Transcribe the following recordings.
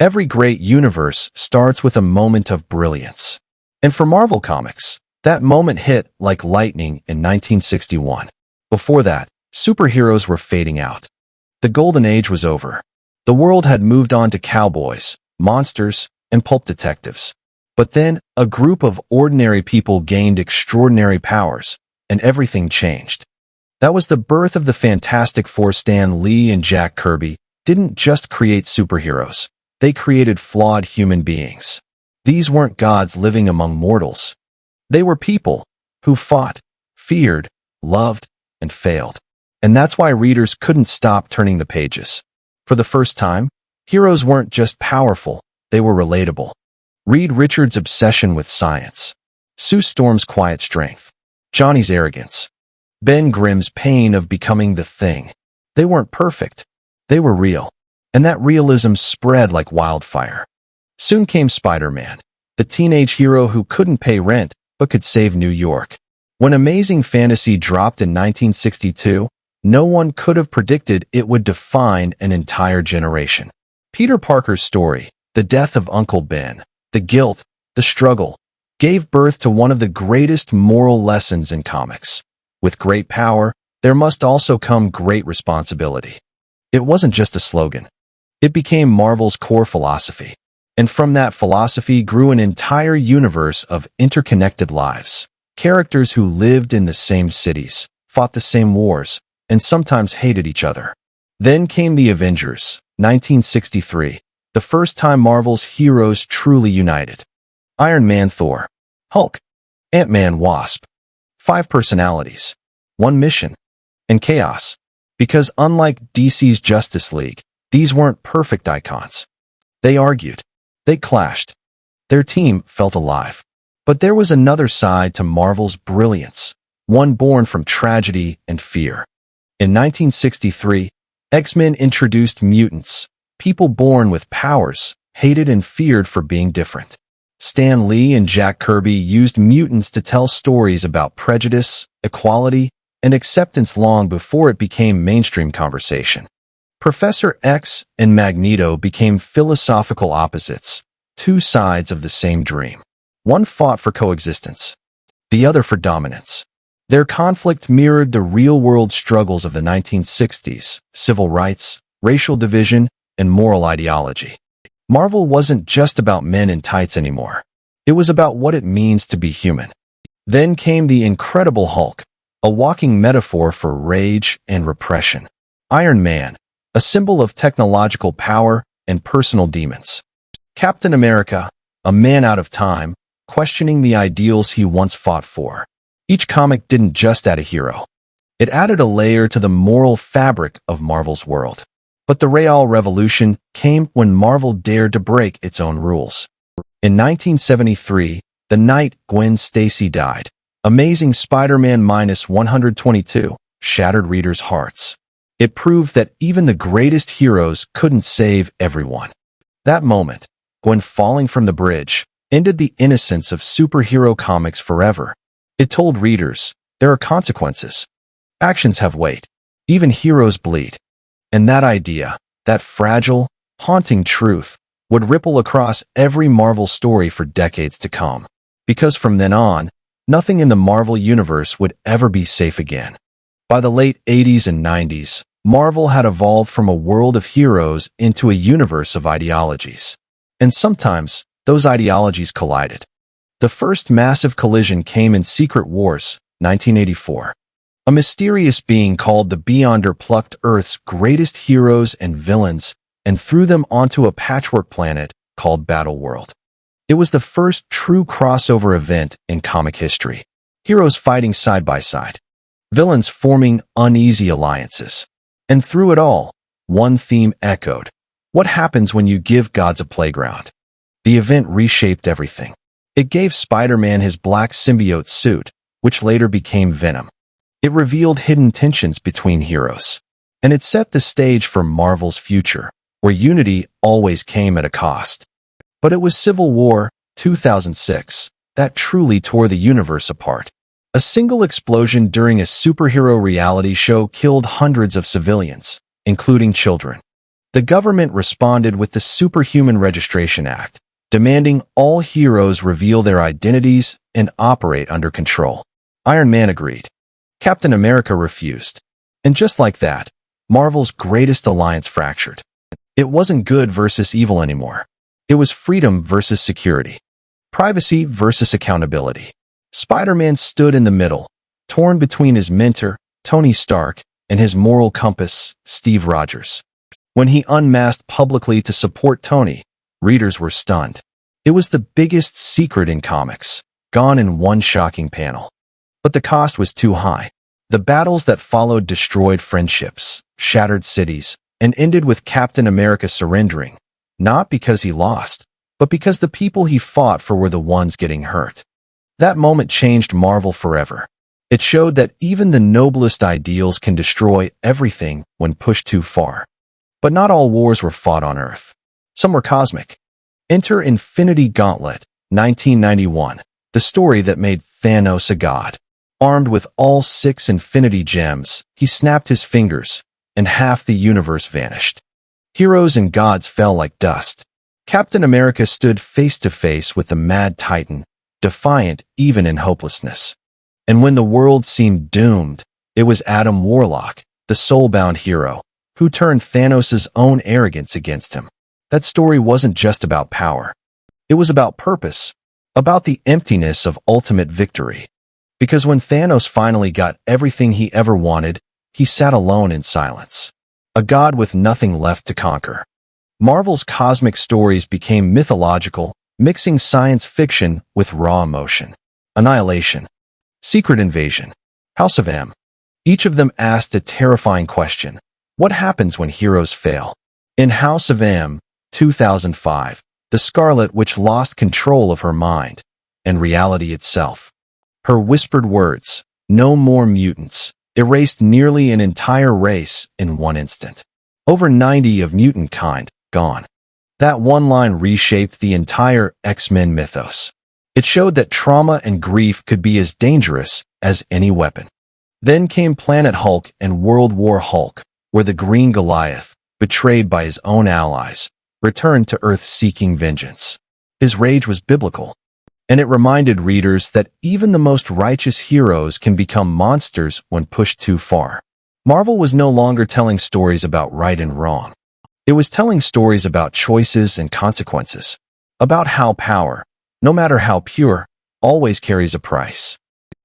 Every great universe starts with a moment of brilliance. And for Marvel Comics, that moment hit like lightning in 1961. Before that, superheroes were fading out. The golden age was over. The world had moved on to cowboys, monsters, and pulp detectives. But then, a group of ordinary people gained extraordinary powers, and everything changed. That was the birth of the Fantastic Four. Stan Lee and Jack Kirby didn't just create superheroes. They created flawed human beings. These weren't gods living among mortals. They were people who fought, feared, loved, and failed. And that's why readers couldn't stop turning the pages. For the first time, heroes weren't just powerful, they were relatable. Read Richard's obsession with science, Sue Storm's quiet strength, Johnny's arrogance, Ben Grimm's pain of becoming the Thing. They weren't perfect. They were real. And that realism spread like wildfire. Soon came Spider-Man, the teenage hero who couldn't pay rent but could save New York. When Amazing Fantasy dropped in 1962, no one could have predicted it would define an entire generation. Peter Parker's story, the death of Uncle Ben, the guilt, the struggle, gave birth to one of the greatest moral lessons in comics. With great power, there must also come great responsibility. It wasn't just a slogan. It became Marvel's core philosophy. And from that philosophy grew an entire universe of interconnected lives. Characters who lived in the same cities, fought the same wars, and sometimes hated each other. Then came the Avengers, 1963, the first time Marvel's heroes truly united. Iron Man, Thor, Hulk, Ant-Man, Wasp. 5 personalities, 1 mission, and chaos. Because unlike DC's Justice League, these weren't perfect icons. They argued. They clashed. Their team felt alive. But there was another side to Marvel's brilliance, one born from tragedy and fear. In 1963, X-Men introduced mutants, people born with powers, hated and feared for being different. Stan Lee and Jack Kirby used mutants to tell stories about prejudice, equality, and acceptance long before it became mainstream conversation. Professor X and Magneto became philosophical opposites, 2 sides of the same dream. One fought for coexistence, the other for dominance. Their conflict mirrored the real-world struggles of the 1960s, civil rights, racial division, and moral ideology. Marvel wasn't just about men in tights anymore. It was about what it means to be human. Then came the Incredible Hulk, a walking metaphor for rage and repression. Iron Man, a symbol of technological power and personal demons. Captain America, a man out of time, questioning the ideals he once fought for. Each comic didn't just add a hero. It added a layer to the moral fabric of Marvel's world. But the Real Revolution came when Marvel dared to break its own rules. In 1973, the night Gwen Stacy died, Amazing Spider-Man -122 shattered readers' hearts. It proved that even the greatest heroes couldn't save everyone. That moment, Gwen falling from the bridge, ended the innocence of superhero comics forever. It told readers, there are consequences. Actions have weight. Even heroes bleed. And that idea, that fragile, haunting truth, would ripple across every Marvel story for decades to come. Because from then on, nothing in the Marvel universe would ever be safe again. By the late 80s and 90s, Marvel had evolved from a world of heroes into a universe of ideologies. And sometimes, those ideologies collided. The first massive collision came in Secret Wars, 1984. A mysterious being called the Beyonder plucked Earth's greatest heroes and villains and threw them onto a patchwork planet called Battleworld. It was the first true crossover event in comic history. Heroes fighting side by side. Villains forming uneasy alliances. And through it all, one theme echoed. What happens when you give gods a playground? The event reshaped everything. It gave Spider-Man his black symbiote suit, which later became Venom. It revealed hidden tensions between heroes. And it set the stage for Marvel's future, where unity always came at a cost. But it was Civil War, 2006, that truly tore the universe apart. A single explosion during a superhero reality show killed hundreds of civilians, including children. The government responded with the Superhuman Registration Act, demanding all heroes reveal their identities and operate under control. Iron Man agreed. Captain America refused. And just like that, Marvel's greatest alliance fractured. It wasn't good versus evil anymore. It was freedom versus security. Privacy versus accountability. Spider-Man stood in the middle, torn between his mentor, Tony Stark, and his moral compass, Steve Rogers. When he unmasked publicly to support Tony, readers were stunned. It was the biggest secret in comics, gone in one shocking panel. But the cost was too high. The battles that followed destroyed friendships, shattered cities, and ended with Captain America surrendering, not because he lost, but because the people he fought for were the ones getting hurt. That moment changed Marvel forever. It showed that even the noblest ideals can destroy everything when pushed too far. But not all wars were fought on Earth. Some were cosmic. Enter Infinity Gauntlet, 1991, the story that made Thanos a god. Armed with all 6 Infinity Gems, he snapped his fingers, and half the universe vanished. Heroes and gods fell like dust. Captain America stood face to face with the Mad Titan, defiant even in hopelessness. And when the world seemed doomed, it was Adam Warlock, the soul-bound hero, who turned Thanos' own arrogance against him. That story wasn't just about power. It was about purpose, about the emptiness of ultimate victory. Because when Thanos finally got everything he ever wanted, he sat alone in silence. A god with nothing left to conquer. Marvel's cosmic stories became mythological, mixing science fiction with raw emotion. Annihilation. Secret Invasion. House of M. Each of them asked a terrifying question. What happens when heroes fail? In House of M, 2005, the Scarlet Witch lost control of her mind and reality itself. Her whispered words, "No more mutants," erased nearly an entire race in one instant. Over 90 of mutant kind, gone. That one line reshaped the entire X-Men mythos. It showed that trauma and grief could be as dangerous as any weapon. Then came Planet Hulk and World War Hulk, where the Green Goliath, betrayed by his own allies, returned to Earth seeking vengeance. His rage was biblical. And it reminded readers that even the most righteous heroes can become monsters when pushed too far. Marvel was no longer telling stories about right and wrong. It was telling stories about choices and consequences, about how power, no matter how pure, always carries a price.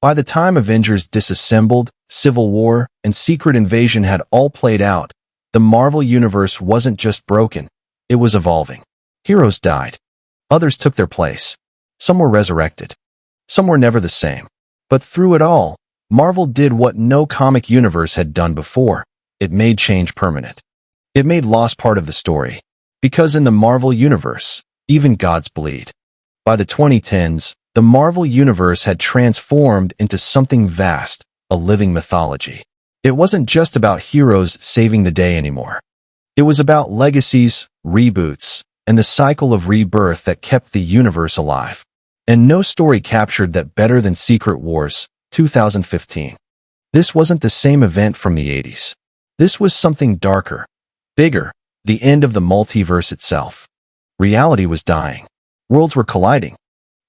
By the time Avengers disassembled, Civil War, and Secret Invasion had all played out, the Marvel Universe wasn't just broken, it was evolving. Heroes died. Others took their place. Some were resurrected. Some were never the same. But through it all, Marvel did what no comic universe had done before. It made change permanent. It made loss part of the story. Because in the Marvel Universe, even gods bleed. By the 2010s, the Marvel Universe had transformed into something vast, a living mythology. It wasn't just about heroes saving the day anymore. It was about legacies, reboots, and the cycle of rebirth that kept the universe alive. And no story captured that better than Secret Wars, 2015. This wasn't the same event from the 80s. This was something darker, bigger, the end of the multiverse itself. Reality was dying. Worlds were colliding.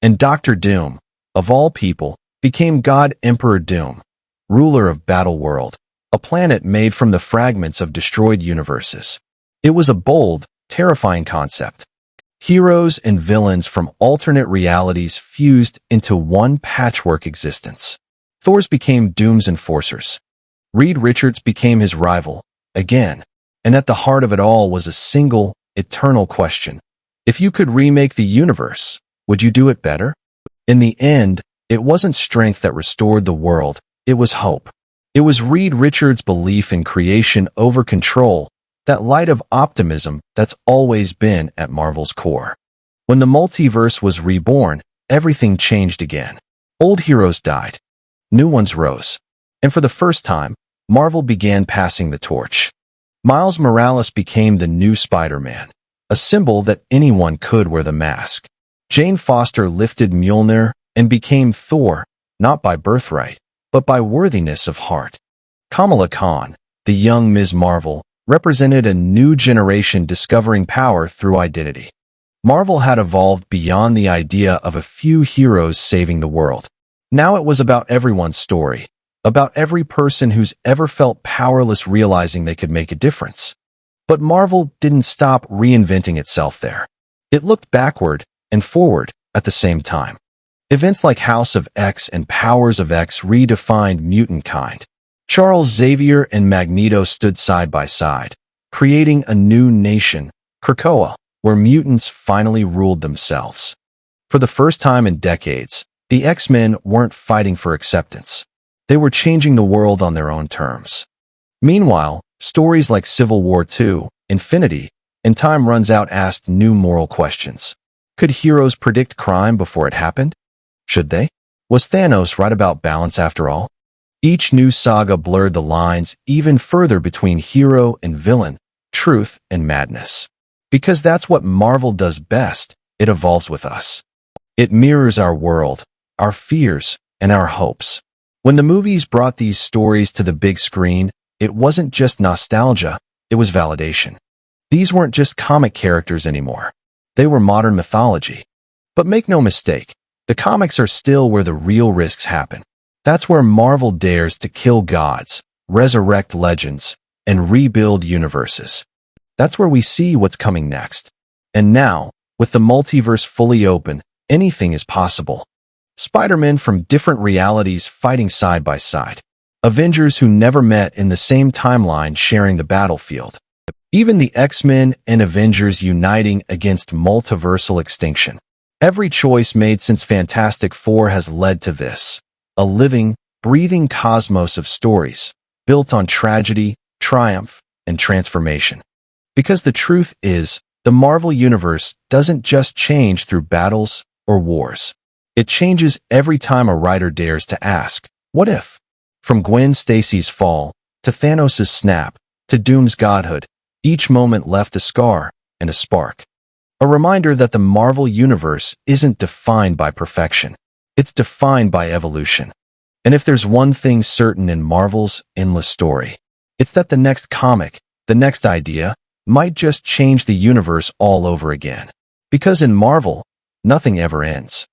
And Dr. Doom, of all people, became God Emperor Doom, ruler of Battle World, a planet made from the fragments of destroyed universes. It was a bold, terrifying concept. Heroes and villains from alternate realities fused into one patchwork existence. Thor's became Doom's enforcers. Reed Richards became his rival, again. And at the heart of it all was a single, eternal question. If you could remake the universe, would you do it better? In the end, it wasn't strength that restored the world, it was hope. It was Reed Richards' belief in creation over control, that light of optimism that's always been at Marvel's core. When the multiverse was reborn, everything changed again. Old heroes died. New ones rose. And for the first time, Marvel began passing the torch. Miles Morales became the new Spider-Man, a symbol that anyone could wear the mask. Jane Foster lifted Mjolnir and became Thor, not by birthright, but by worthiness of heart. Kamala Khan, the young Ms. Marvel, represented a new generation discovering power through identity. Marvel had evolved beyond the idea of a few heroes saving the world. Now it was about everyone's story, about every person who's ever felt powerless realizing they could make a difference. But Marvel didn't stop reinventing itself there. It looked backward and forward at the same time. Events like House of X and Powers of X redefined mutant kind. Charles Xavier and Magneto stood side by side, creating a new nation, Krakoa, where mutants finally ruled themselves. For the first time in decades, the X-Men weren't fighting for acceptance. They were changing the world on their own terms. Meanwhile, stories like Civil War II, Infinity, and Time Runs Out asked new moral questions. Could heroes predict crime before it happened? Should they? Was Thanos right about balance after all? Each new saga blurred the lines even further between hero and villain, truth and madness. Because that's what Marvel does best, it evolves with us. It mirrors our world, our fears, and our hopes. When the movies brought these stories to the big screen, it wasn't just nostalgia, it was validation. These weren't just comic characters anymore. They were modern mythology. But make no mistake, the comics are still where the real risks happen. That's where Marvel dares to kill gods, resurrect legends, and rebuild universes. That's where we see what's coming next. And now, with the multiverse fully open, anything is possible. Spider-Men from different realities fighting side by side. Avengers who never met in the same timeline sharing the battlefield. Even the X-Men and Avengers uniting against multiversal extinction. Every choice made since Fantastic Four has led to this. A living, breathing cosmos of stories, built on tragedy, triumph, and transformation. Because the truth is, the Marvel Universe doesn't just change through battles or wars. It changes every time a writer dares to ask, what if? From Gwen Stacy's fall, to Thanos' snap, to Doom's godhood, each moment left a scar and a spark. A reminder that the Marvel Universe isn't defined by perfection. It's defined by evolution. And if there's one thing certain in Marvel's endless story, it's that the next comic, the next idea, might just change the universe all over again. Because in Marvel, nothing ever ends.